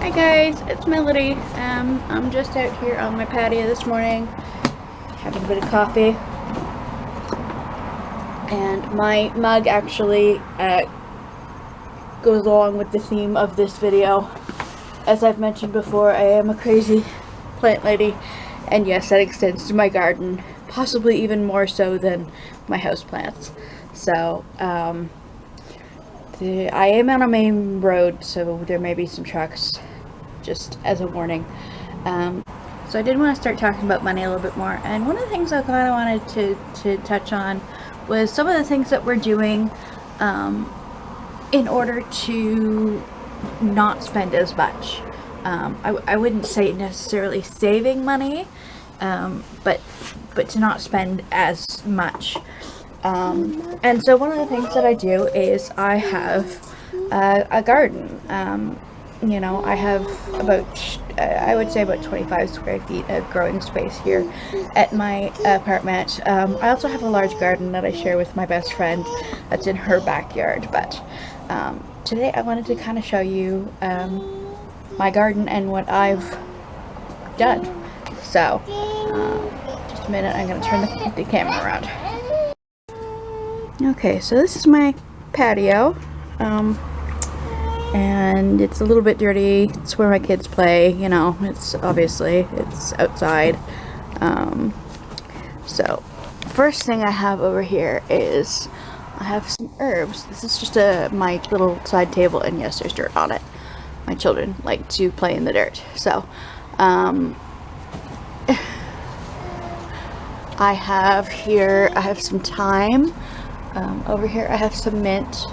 Hi guys, it's Melody. I'm just out here on my patio this morning, having a bit of coffee. And my mug actually goes along with the theme of this video. As I've mentioned before, I am a crazy plant lady, and yes, that extends to my garden, possibly even more so than my houseplants. So, I am on a main road, so there may be some trucks, just as a warning. So I did want to start talking about money a little bit more, and one of the things I kind of wanted to touch on was some of the things that we're doing in order to not spend as much. I wouldn't say necessarily saving money, but to not spend as much. And so one of the things that I do is I have a garden. You know, I have about, I would say about 25 square feet of growing space here at my apartment. I also have a large garden that I share with my best friend that's in her backyard. But today I wanted to kind of show you my garden and what I've done. So, just a minute, I'm going to turn the camera around. Okay, so this is my patio, and it's a little bit dirty. It's where my kids play, you know, it's outside. So first thing I have over here is I have some herbs. This is just my little side table, and yes, there's dirt on it. My children like to play in the dirt. So I have some thyme. Over here I have some mint,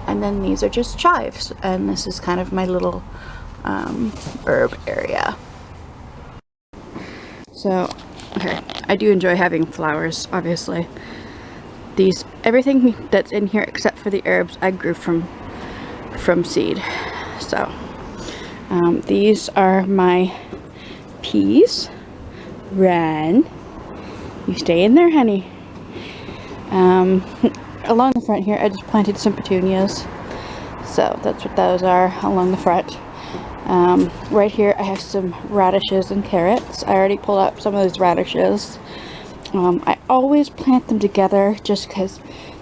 and then these are just chives, and this is kind of my little herb area. So, okay, I do enjoy having flowers, obviously. Everything that's in here except for the herbs I grew from seed. So, these are my peas. Run. You stay in there, honey. Along the front here I just planted some petunias, so that's what those are along the front. Right here I have some radishes and carrots. I already pulled up some of those radishes. I always plant them together just because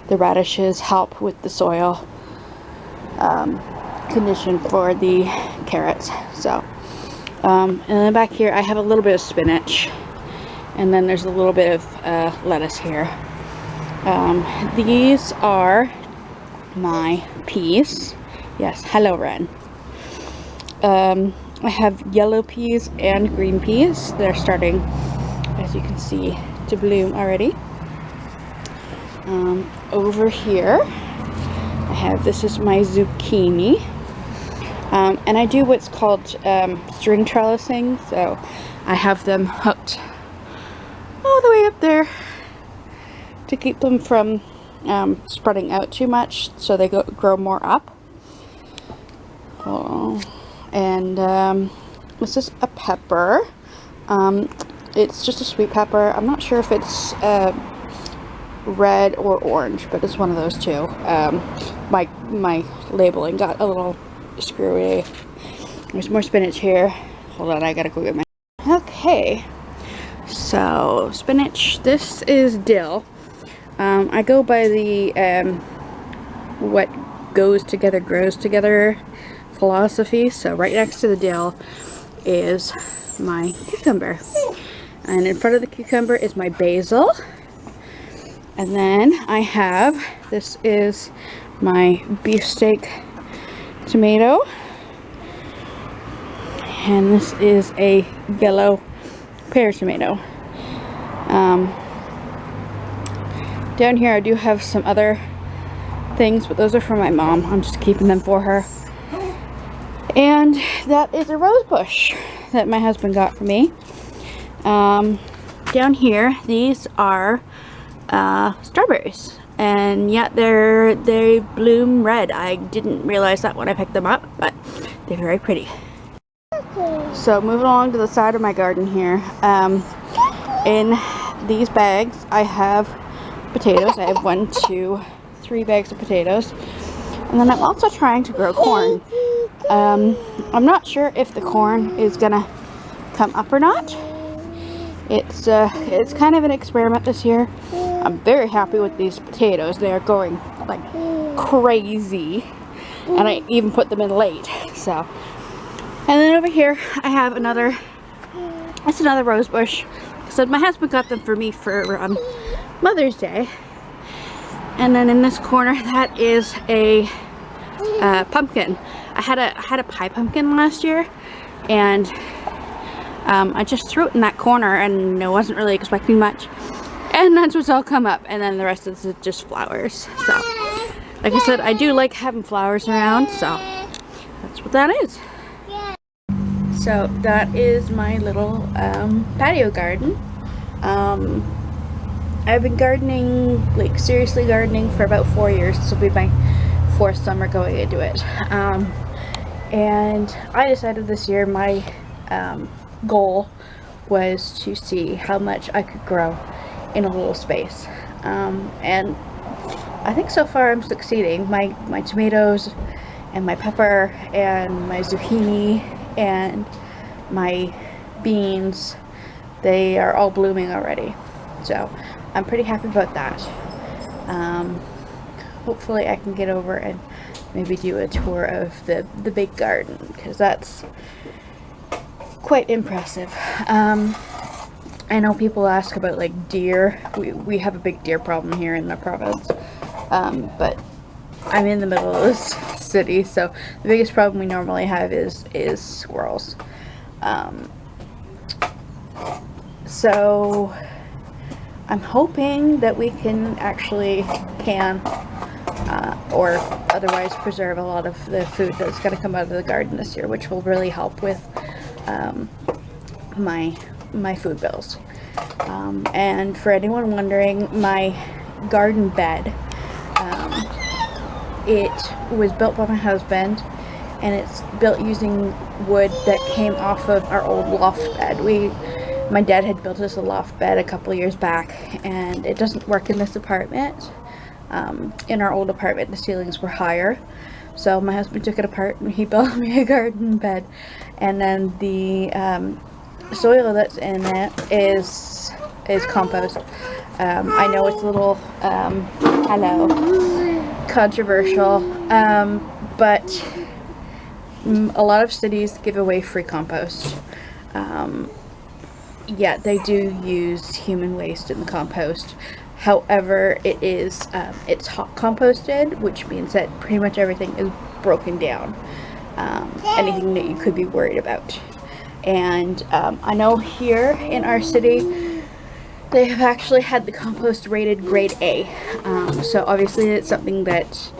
the radishes help with the soil condition for the carrots. So and then back here I have a little bit of spinach, and then there's a little bit of lettuce here. These are my peas. Yes, hello, Ren. I have yellow peas and green peas. They're starting, as you can see, to bloom already. Over here, this is my zucchini. And I do what's called string trellising. So I have them hooked all the way up there to keep them from spreading out too much, so they grow more up. Oh, and this is a pepper. It's just a sweet pepper. I'm not sure if it's red or orange, but it's one of those two. My labeling got a little screwy. There's more spinach here. Hold on, I gotta go get my... Okay, so spinach. This is dill. I go by the what goes together grows together philosophy. So right next to the dill is my cucumber, and in front of the cucumber is my basil, and then I have, this is my beefsteak tomato, and this is a yellow pear tomato. Down here I do have some other things, but those are for my mom. I'm just keeping them for her. And that is a rose bush that my husband got for me. Down here, these are strawberries, and yet they bloom red. I didn't realize that when I picked them up, but they're very pretty. So moving along to the side of my garden here, in these bags I have potatoes. I have 1, 2, 3 bags of potatoes, and then I'm also trying to grow corn. I'm not sure if the corn is gonna come up or not. It's kind of an experiment this year. I'm very happy with these potatoes. They are going like crazy, and I even put them in late. So, and then over here I have another. It's another rose bush. So my husband got them for me for Mother's Day. And then in this corner, that is a pumpkin. I had a pie pumpkin last year, and I just threw it in that corner, and I wasn't really expecting much. And that's what's all come up, and then the rest is just flowers. So, like I said, I do like having flowers around, so that's what that is. So that is my little patio garden. I've been gardening, like seriously gardening, for about 4 years. This will be my 4th summer going into it. And I decided this year my goal was to see how much I could grow in a little space. And I think so far I'm succeeding. My tomatoes and my pepper and my zucchini and my beans, they are all blooming already. So I'm pretty happy about that. Hopefully I can get over and maybe do a tour of the big garden, because that's quite impressive. I know people ask about like deer. We have a big deer problem here in the province, but I'm in the middle of this city, so the biggest problem we normally have is squirrels. So I'm hoping that we can actually or otherwise preserve a lot of the food that's going to come out of the garden this year, which will really help with my food bills. And for anyone wondering, my garden bed, it was built by my husband, and it's built using wood that came off of our old loft bed. My dad had built us a loft bed a couple years back, and it doesn't work in this apartment. In our old apartment, the ceilings were higher, so my husband took it apart and he built me a garden bed. And then the soil that's in it is compost. I know it's a little controversial, but a lot of cities give away free compost. Yeah, they do use human waste in the compost. However, it's hot composted, which means that pretty much everything is broken down. Anything that you could be worried about. And I know here in our city, they have actually had the compost rated grade A. So obviously it's something that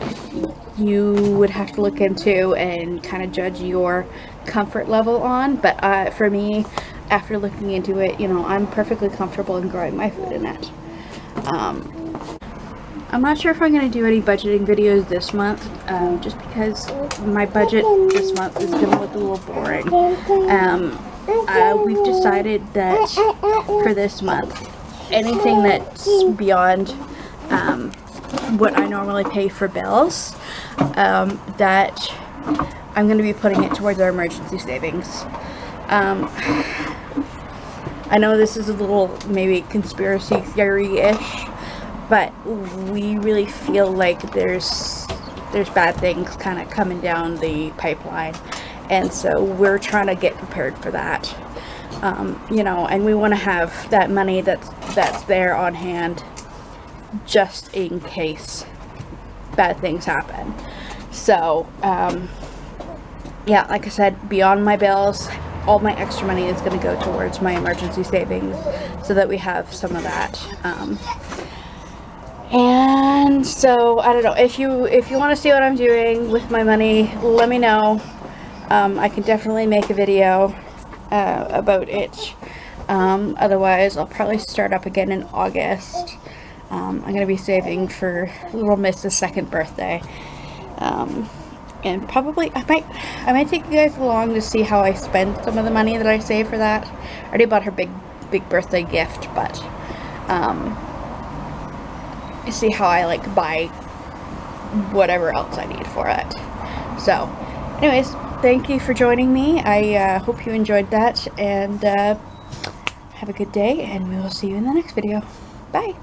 you would have to look into and kind of judge your comfort level on. But for me, after looking into it, I'm perfectly comfortable in growing my food in it. I'm not sure if I'm going to do any budgeting videos this month, just because my budget this month is going to look a little boring. We've decided that for this month, anything that's beyond what I normally pay for bills, that I'm going to be putting it towards our emergency savings. I know this is a little maybe conspiracy theory-ish, but we really feel like there's bad things kind of coming down the pipeline, and so we're trying to get prepared for that. And we want to have that money that's there on hand just in case bad things happen. So yeah, like I said, beyond my bills, all my extra money is going to go towards my emergency savings, so that we have some of that. And so I don't know, if you want to see what I'm doing with my money, let me know. I can definitely make a video about it. Otherwise I'll probably start up again in August. I'm going to be saving for little Miss's 2nd birthday. And probably I might take you guys along to see how I spend some of the money that I save for that. I already bought her big birthday gift, but see how I like buy whatever else I need for it. So anyways, thank you for joining me. I hope you enjoyed that, and have a good day, and we will see you in the next video. Bye!